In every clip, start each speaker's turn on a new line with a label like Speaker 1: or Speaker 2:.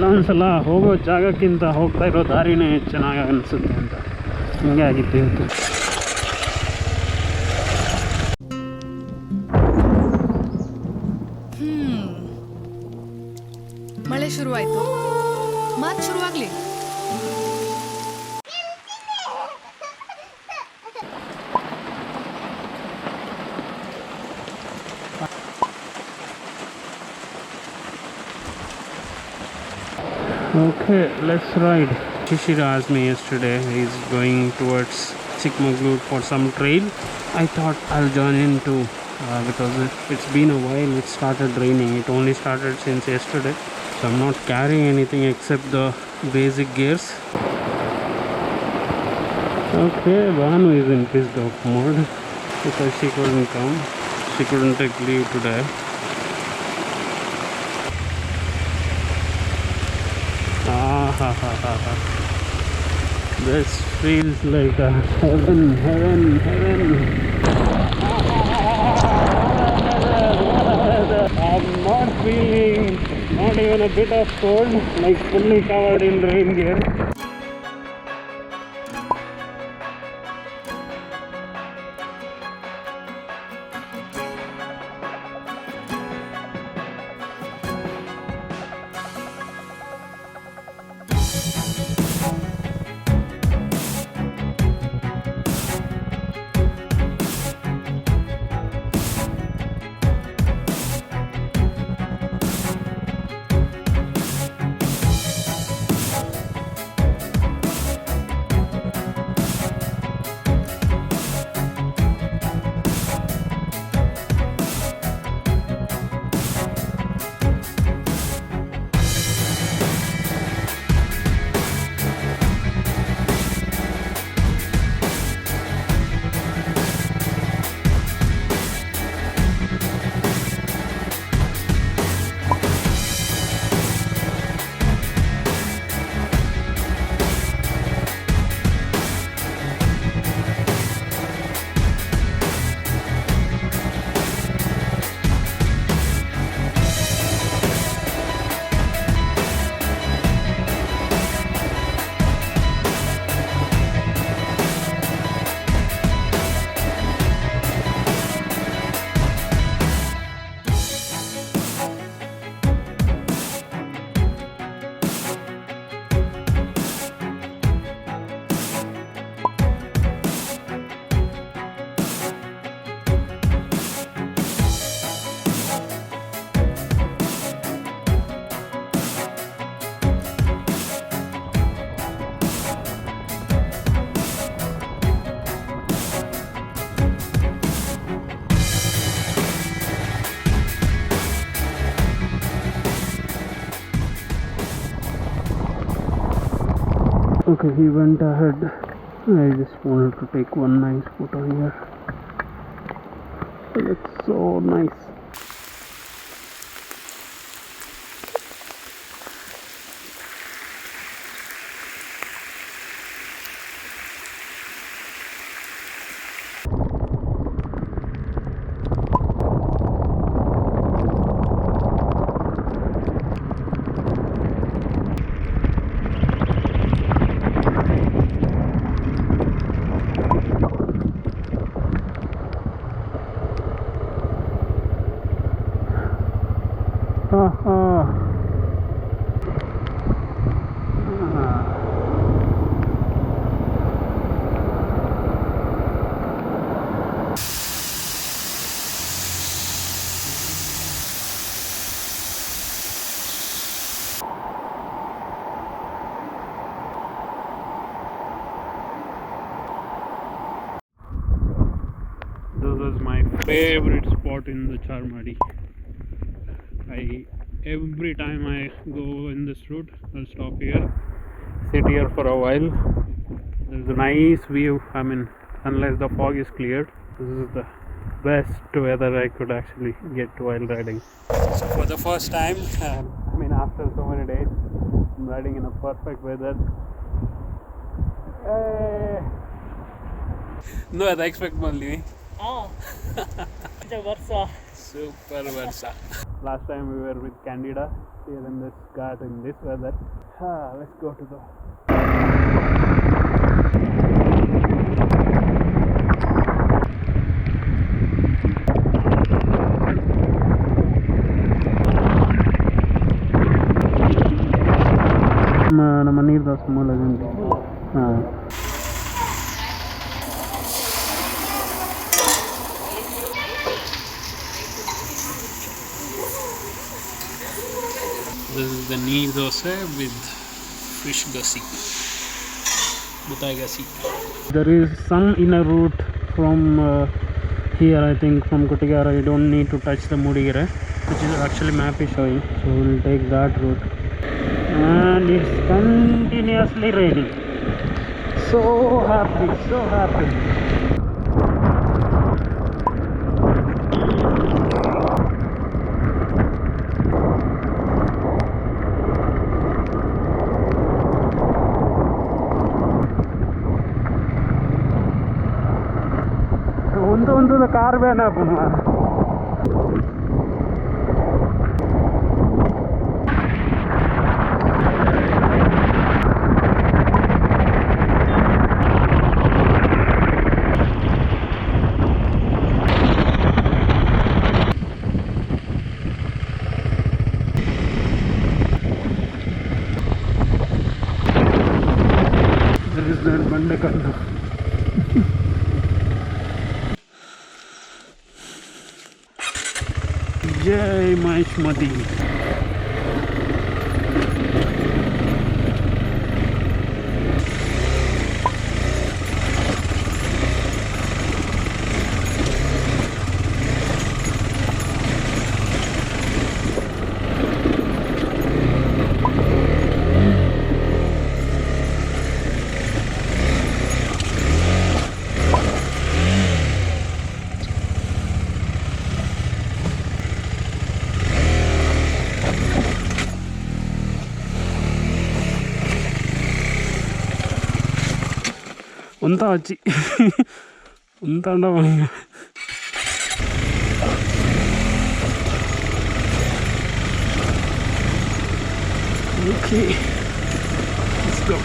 Speaker 1: ಕೆಲವೊಂದ್ಸಲ ಹೋಗೋ ಜಾಗಕ್ಕಿಂತ ಹೋಗ್ತಾ ಇರೋ ದಾರಿನೇ ಚೆನ್ನಾಗಿ ಅನಿಸುತ್ತೆ ಅಂತ ಹಿಂಗೆ ಆಗಿತ್ತು ಇವತ್ತು.
Speaker 2: ಮಳೆ ಶುರುವಾಯ್ತು, ಮಾತು ಶುರುವಾಗ್ಲಿ.
Speaker 1: Okay, let's ride. Shishira asked me yesterday he's going towards Mangalore for some trail. I thought I'll join in too because it's been a while. It started raining. It only started since yesterday, so I'm not carrying anything except the basic gears. Okay, Banu is in pissed off mode because she couldn't come. She couldn't take leave today. This feels like a heaven. I'm not feeling not even a bit of cold, like fully covered in rain gear. Okay, he went ahead. I just wanted to take one nice photo here. It looks so nice. Favorite spot in the Charmadi. Every time I go in this route, I'll stop here, sit here for a while. There's a nice view. I mean, unless the fog is cleared, this is the best weather I could actually get while riding. So for the first time, after so many days, I'm riding in a perfect weather. No, I expect only. Super Versa. Last time we were with Candida. here in this ghat in this weather. Let's go to the ನಮ್ಮ ನೀರು ದೋಸೆ ಮೂಲ ಹಾಂ This is the neer dosa with fish gasi, butai gasi. There is some inner route from here, I think from Kottigehara. You don't need to touch the Mudigere, which is actually map is showing. So we'll take that route. And it's continuously raining. So happy, so happy. ಒಂದು car ಬೇನ ಬಂಡೆ ಕಣ್ಣು Jai Maheshmati. Unta achi. Unta anda banga. Okay. Let's go.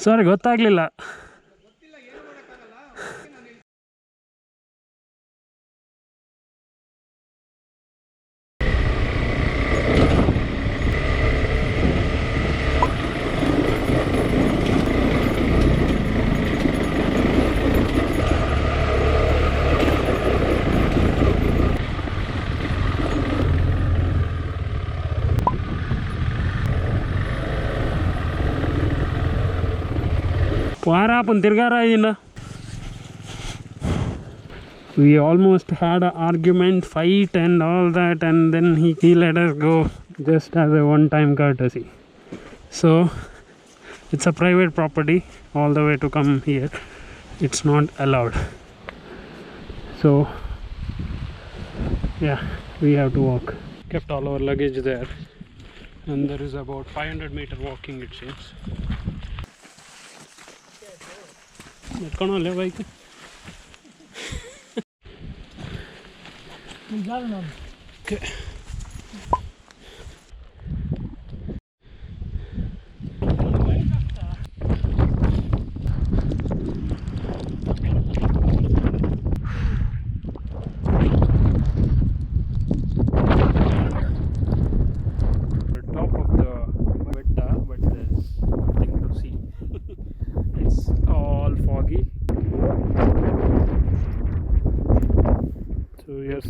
Speaker 1: ಸಾರಿ ಗೊತ್ತಾಗ್ಲಿಲ್ಲ. Warapun tirgara idina. We almost had an argument, fight and all that, and then he let us go just as a one-time courtesy. So it's a private property. All the way to come here, it's not allowed. So yeah, we have to walk. Kept all our luggage there, and there is about 500-meter walking, it seems. Bike. Okay.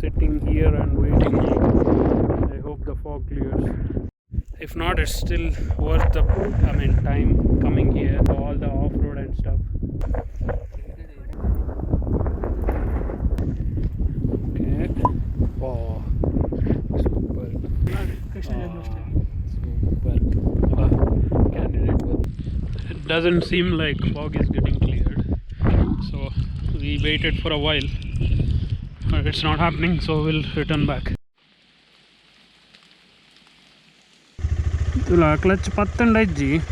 Speaker 1: Sitting here and waiting. I hope the fog clears. If not, it's still worth the time coming here, all the off-road and stuff. Okay. Oh, super. Super. Candidate. It doesn't seem like fog is getting cleared, so we waited for a while. It's not happening, so we'll return back. Clutch pattandaiji.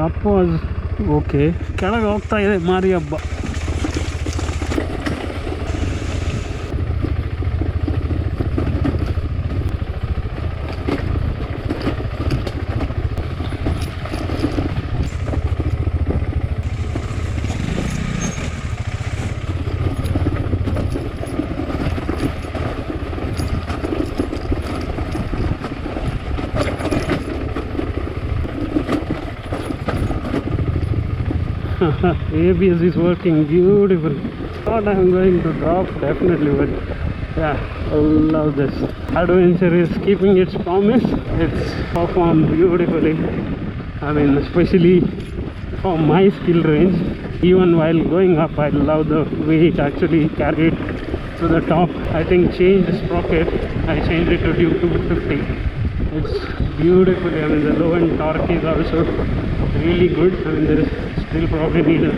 Speaker 1: Up was okay. Kelag hogta ide mari habba. ABS is working beautiful. Thought I'm going to drop definitely, but yeah, I love this. Adventure is keeping its promise. It's performed beautifully. Especially for my skill range. Even while going up, I love the way it actually carried to the top. I think changed the sprocket. I changed it to Duke 250. It's beautifully. The low end torque is also really good. There is still probably need a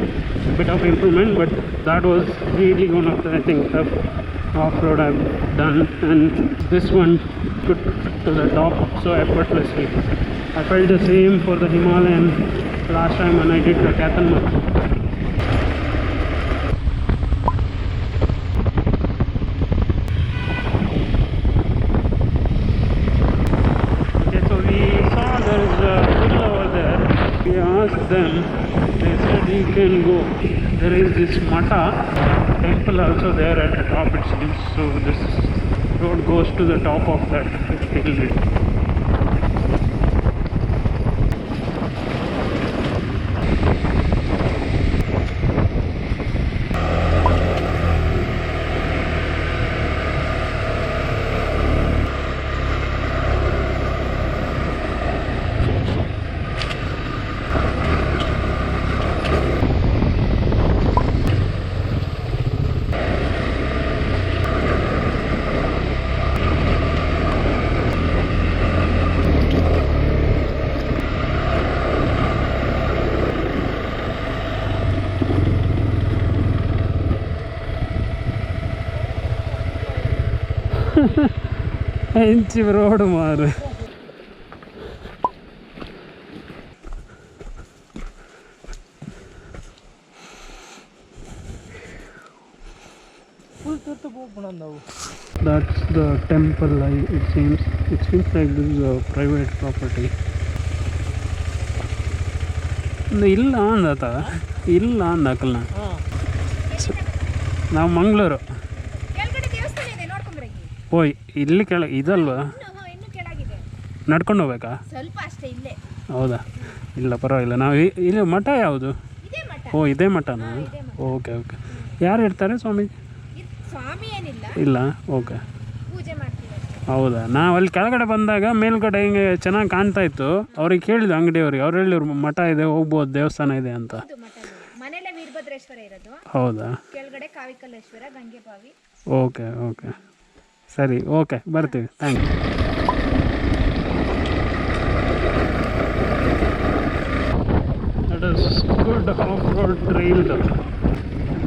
Speaker 1: bit of improvement, but that was really one of the tough off-road I've done, and this one took to the top so effortlessly. I felt the same for the Himalayan last time when I did the Kathanmat. Them, they said you can go. There is this Mata temple also there at the top, it seems. So this road goes to the top of that hill. Inch road मार That's the temple. It seems like this is a private property. ಇಲ್ಲ ಅಂದತ ಇಲ್ಲ ಅಂದಕಲ್ನ ನಾವು ಮಂಗಳೂರು ಓಯ್ ಇಲ್ಲಿ ಕೆಳಗೆ ಇದಲ್ವಾ ನಡ್ಕೊಂಡು ಹೋಗ್ಬೇಕಾ ಹೌದಾ ಇಲ್ಲ ಪರವಾಗಿಲ್ಲ ನಾವು ಇಲ್ಲಿ ಮಠ ಯಾವುದು ಓ ಇದೇ ಮಠನಾ ಓಕೆ ಓಕೆ ಯಾರು ಇರ್ತಾರೆ ಸ್ವಾಮಿ?
Speaker 3: ಸ್ವಾಮಿ ಏನಿಲ್ಲ,
Speaker 1: ಇಲ್ಲ, ಓಕೆ.
Speaker 3: ಪೂಜೆ ಮಾಡ್ತೀವಿ.
Speaker 1: ಹೌದಾ? ನಾವು ಅಲ್ಲಿ ಕೆಳಗಡೆ ಬಂದಾಗ ಮೇಲ್ಗಡೆ ಹಿಂಗೆ ಚೆನ್ನಾಗಿ ಕಾಣ್ತಾ ಇತ್ತು. ಅವ್ರಿಗೆ ಕೇಳಿದ್ರು ಅಂಗಡಿಯವ್ರಿಗೆ, ಅವ್ರು ಹೇಳಿದ್ರು ಮಠ ಇದೆ, ಹೋಗ್ಬೋದು, ದೇವಸ್ಥಾನ ಇದೆ ಅಂತ.
Speaker 3: ಹೌದು, ಮಠ ಇದೆ. ಮನೇಲೆ ವೀರಭದ್ರೇಶ್ವರ ಇರೋದು.
Speaker 1: ಹೌದಾ?
Speaker 3: ಕೆಳಗಡೆ ಕಾವಿಕಲ್ಲೇಶ್ವರ, ಗಂಗೆಬಾವಿ.
Speaker 1: ಓಕೆ ಓಕೆ, ಸರಿ, ಓಕೆ, ಬರ್ತೀವಿ. Thank you. That is good off road trail.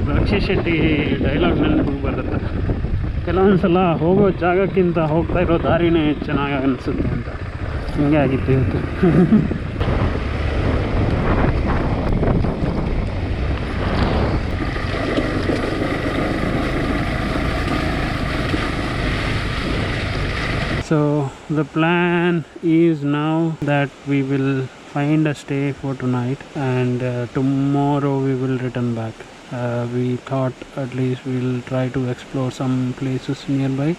Speaker 1: Rakshit Shetty dialogue ನೆನಪಿಗೆ ಬರುತ್ತೆ. ಕೆಲವೊಂದು ಸಲ ಹೋಗೋ ಜಾಗಕ್ಕಿಂತ ಹೋಗ್ತಾ ಇರೋ ದಾರಿನೇ ಚೆನ್ನಾಗಿ ಅನಿಸುತ್ತೆ ಅಂತ. ಹಿಂಗೆ ಆಗಿತ್ತು ಇವತ್ತು. So the plan is now that we will find a stay for tonight, and tomorrow we will return back. We thought at least we'll try to explore some places nearby.